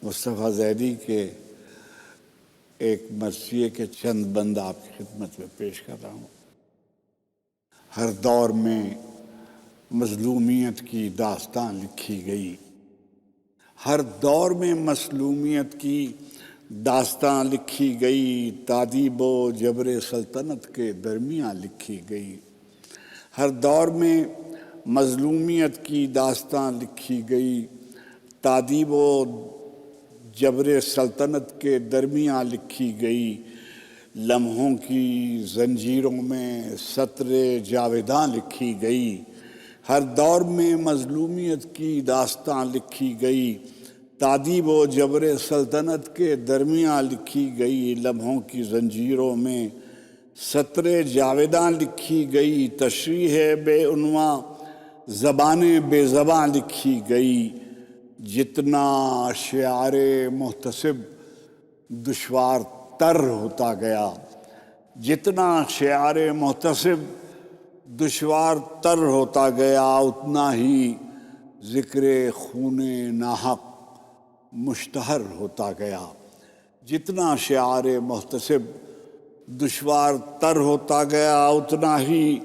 مصطفیٰ زیدی کے ایک مرثیے کے چند بند آپ کی خدمت میں پیش کر رہا ہوں۔ ہر دور میں مظلومیت کی داستان لکھی گئی، ہر دور میں مظلومیت کی داستان لکھی گئی، تادیب و جبر سلطنت کے درمیان لکھی گئی۔ ہر دور میں مظلومیت کی داستان لکھی گئی، تادیب و جبر سلطنت کے درمیان لکھی گئی۔ لمحوں کی زنجیروں میں سطر جاویداں لکھی گئی۔ ہر دور میں مظلومیت کی داستان لکھی گئی، تادیب و جبر سلطنت کے درمیان لکھی گئی۔ لمحوں کی زنجیروں میں سطر جاویداں لکھی گئی، تشریح بے عنواں زبان بے زباں لکھی گئی۔ جتنا شعار محتسب دشوار تر ہوتا گیا، جتنا شعار محتسب دشوار تر ہوتا گیا، اتنا ہی ذکر خون ناحق مشتہر ہوتا گیا۔ جتنا شعار محتسب دشوار تر ہوتا گیا، اتنا ہی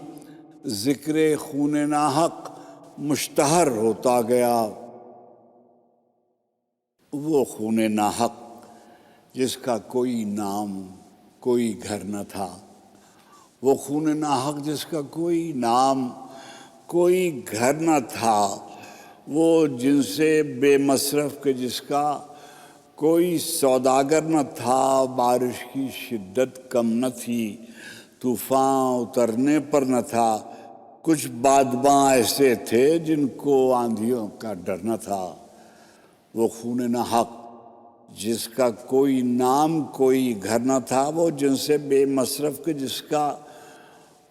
ذکر خون ناحق مشتہر ہوتا گیا۔ وہ خون ناحق جس کا کوئی نام کوئی گھر نہ تھا، وہ خون ناحق جس کا کوئی نام کوئی گھر نہ تھا، وہ جن سے بے مصرف کے جس کا کوئی سوداگر نہ تھا۔ بارش کی شدت کم نہ تھی، طوفان اترنے پر نہ تھا، کچھ بادباں ایسے تھے جن کو آندھیوں کا ڈر نہ تھا۔ وہ خون ناحق جس کا کوئی نام کوئی گھر نہ تھا، وہ جن سے بے مصرف کے جس کا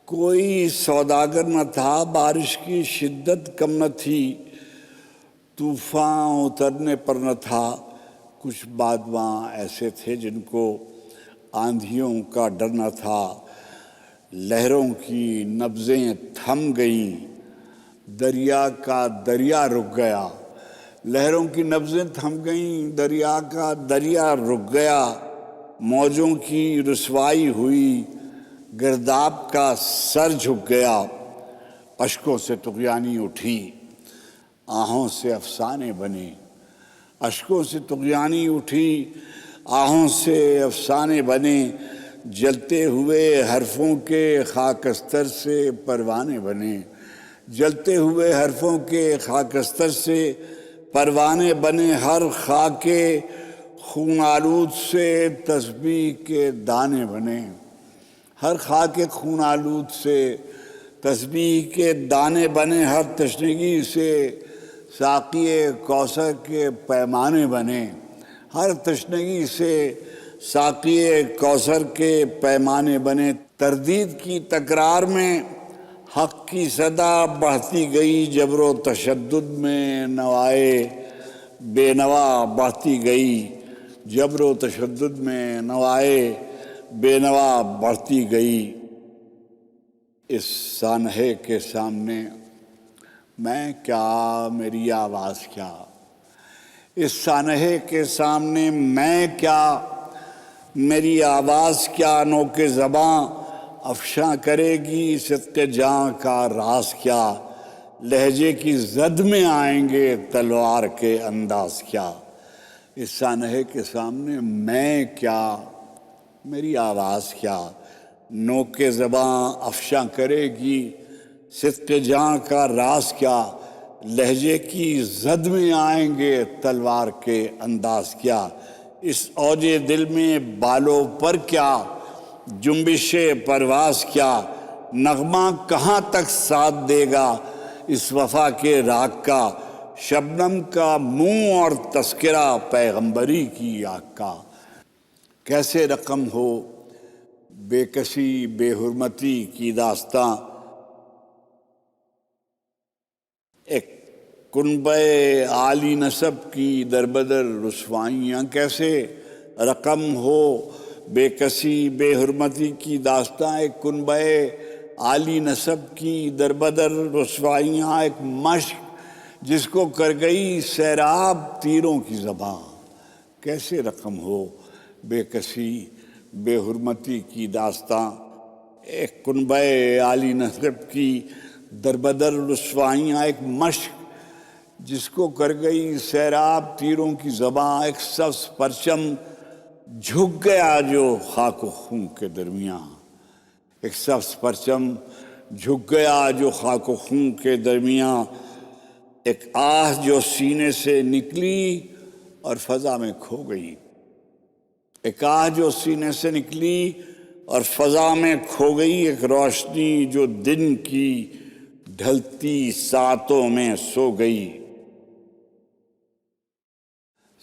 کوئی سوداگر نہ تھا۔ بارش کی شدت کم نہ تھی، طوفان اترنے پر نہ تھا، کچھ بادباں ایسے تھے جن کو آندھیوں کا ڈر نہ تھا۔ لہروں کی نبضیں تھم گئیں، دریا کا دریا رک گیا۔ لہروں کی نبضیں تھم گئیں، دریا کا دریا رک گیا۔ موجوں کی رسوائی ہوئی، گرداب کا سر جھک گیا۔ اشکوں سے طغیانی اٹھی، آہوں سے افسانے بنے۔ اشکوں سے طغیانی اٹھی، آہوں سے افسانے بنے۔ جلتے ہوئے حرفوں کے خاکستر سے پروانے بنے۔ جلتے ہوئے حرفوں کے خاکستر سے پروانے بنے۔ ہر خاک خون آلود سے تسبیح کے دانے بنے۔ ہر خاک خون آلود سے تسبیح کے دانے بنے۔ ہر تشنگی سے ساقی کوثر کے پیمانے بنے۔ ہر تشنگی سے ساقی کوثر کے پیمانے بنے۔ تردید کی تکرار میں حق کی صدا بڑھتی گئی، جبر و تشدد میں نوائے بے نوا بڑھتی گئی۔ جبر و تشدد میں نوائے بے نوا بڑھتی گئی۔ اس سانحے کے سامنے میں کیا، میری آواز کیا؟ اس سانحے کے سامنے میں کیا، میری آواز کیا؟ نوک زباں افشاں کرے گی صدق جاں کا راز کیا؟ لہجے کی زد میں آئیں گے تلوار کے انداز کیا؟ اس سانحے کے سامنے میں کیا، میری آواز کیا؟ نوک زباں افشاں کرے گی صدق جاں کا راز کیا؟ لہجے کی زد میں آئیں گے تلوار کے انداز کیا؟ اس اوج دل میں بالوں پر کیا، جنبش پرواز کیا؟ نغمہ کہاں تک ساتھ دے گا اس وفا کے راگ کا؟ شبنم کا منہ اور تذکرہ پیغمبری کی آگ کا۔ کیسے رقم ہو بے کسی بے حرمتی کی داستاں، ایک کنبہ عالی نسب کی دربدر رسوائیاں۔ کیسے رقم ہو بے کسی بے حرمتی کی داستاں، ایک کنبہ عالی نسب کی دربدر رسوائیاں۔ ایک مشق جس کو کر گئی سیراب تیروں کی زباں، کیسے رقم ہو بے کسی بے حرمتی کی داستاں، ایک کنبہ عالی نسب کی دربدر رسوائیاں، ایک مشق جس کو کر گئی سیراب تیروں کی زباں، ایک سبز پرچم جھک گیا جو خاک و خون کے درمیان، ایک سبز پرچم جھک گیا جو خاک و خون کے درمیان، ایک آہ جو سینے سے نکلی اور فضا میں کھو گئی، ایک آہ جو سینے سے نکلی اور فضا میں کھو گئی، ایک روشنی جو دن کی ڈھلتی ساعتوں میں سو گئی۔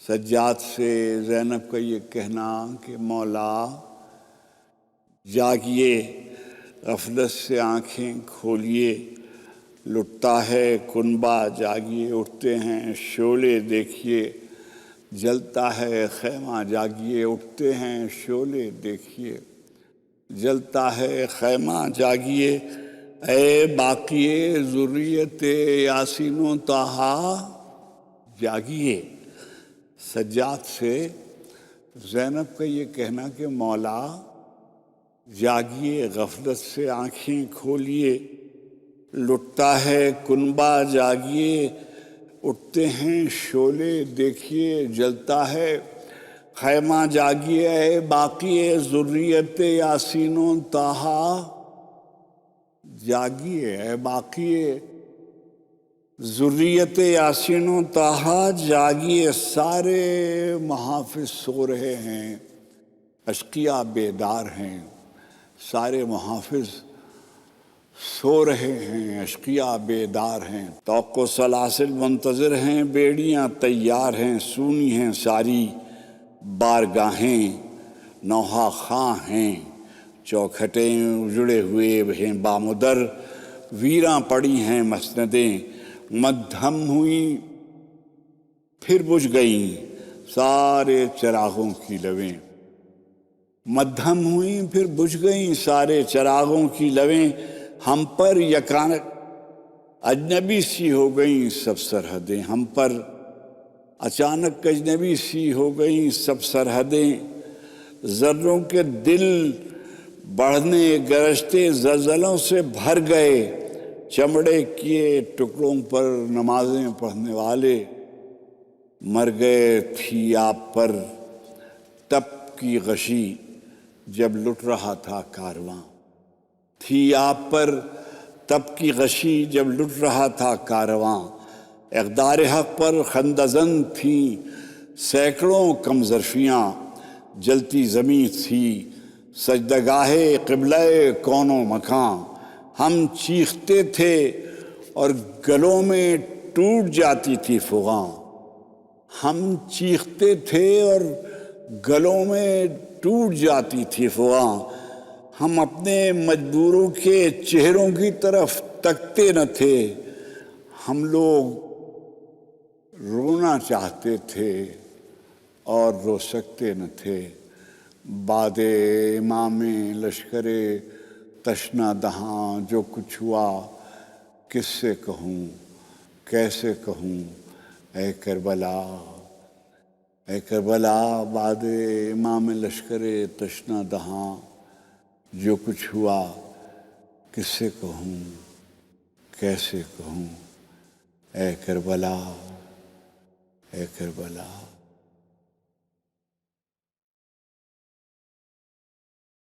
سجاد سے زینب کا یہ کہنا کہ مولا جاگیے، غفلت سے آنکھیں کھولیے، لٹتا ہے کنبہ جاگیے، اٹھتے ہیں شعلے دیکھیے، جلتا ہے خیمہ جاگیے، اٹھتے ہیں شعلے دیکھیے، جلتا ہے خیمہ جاگیے، اے باقی ذریت یاسین و طٰہٰ جاگیے۔ سجاد سے زینب کا یہ کہنا کہ مولا جاگیے، غفلت سے آنکھیں کھولیے، لٹتا ہے کنبہ جاگیے، اٹھتے ہیں شعلے دیکھیے، جلتا ہے خیمہ جاگیے، اے باقی ذریت یاسین و طٰہٰ جاگیے، اے باقی ذریت یاسین و طٰہٰ جاگیے۔ سارے محافظ سو رہے ہیں، اشقیاء بیدار ہیں، سارے محافظ سو رہے ہیں، اشقیاء بیدار ہیں، توق و سلاسل منتظر ہیں، بیڑیاں تیار ہیں، سونی ہیں ساری بارگاہیں، نوحہ خواں ہیں، چوکھٹیں اجڑے ہوئے ہیں بامدر، ویراں پڑی ہیں مسندیں، مدھم ہوئیں پھر بجھ گئیں سارے چراغوں کی لویں، مدھم ہوئیں پھر بجھ گئیں سارے چراغوں کی لویں، ہم پر یکانک اجنبی سی ہو گئیں سب سرحدیں، ہم پر اچانک اجنبی سی ہو گئیں سب سرحدیں، ذروں کے دل بڑھنے گرجتے زلزلوں سے بھر گئے، چمڑے کیے ٹکڑوں پر نمازیں پڑھنے والے مر گئے، تھی آپ پر تپ کی غشی جب لٹ رہا تھا کارواں، تھی آپ پر تپ کی غشی جب لٹ رہا تھا کارواں، اقدار حق پر خندزن تھیں سینکڑوں کم ظرفیاں، جلتی زمیں تھی سجدگاہ قبلہ کون و مکان، ہم چیختے تھے اور گلوں میں ٹوٹ جاتی تھی فغاں، ہم چیختے تھے اور گلوں میں ٹوٹ جاتی تھی فغاں، ہم اپنے مجبوروں کے چہروں کی طرف تکتے نہ تھے، ہم لوگ رونا چاہتے تھے اور رو سکتے نہ تھے، بعد امام لشکر تشنہ دہاں جو کچھ ہوا کس سے کہوں کیسے کہوں، اے کربلا اے کربلا، بعد امام لشکر تشنہ دہاں جو کچھ ہوا کس سے کہوں کیسے کہوں، اے کربلا اے کربلا۔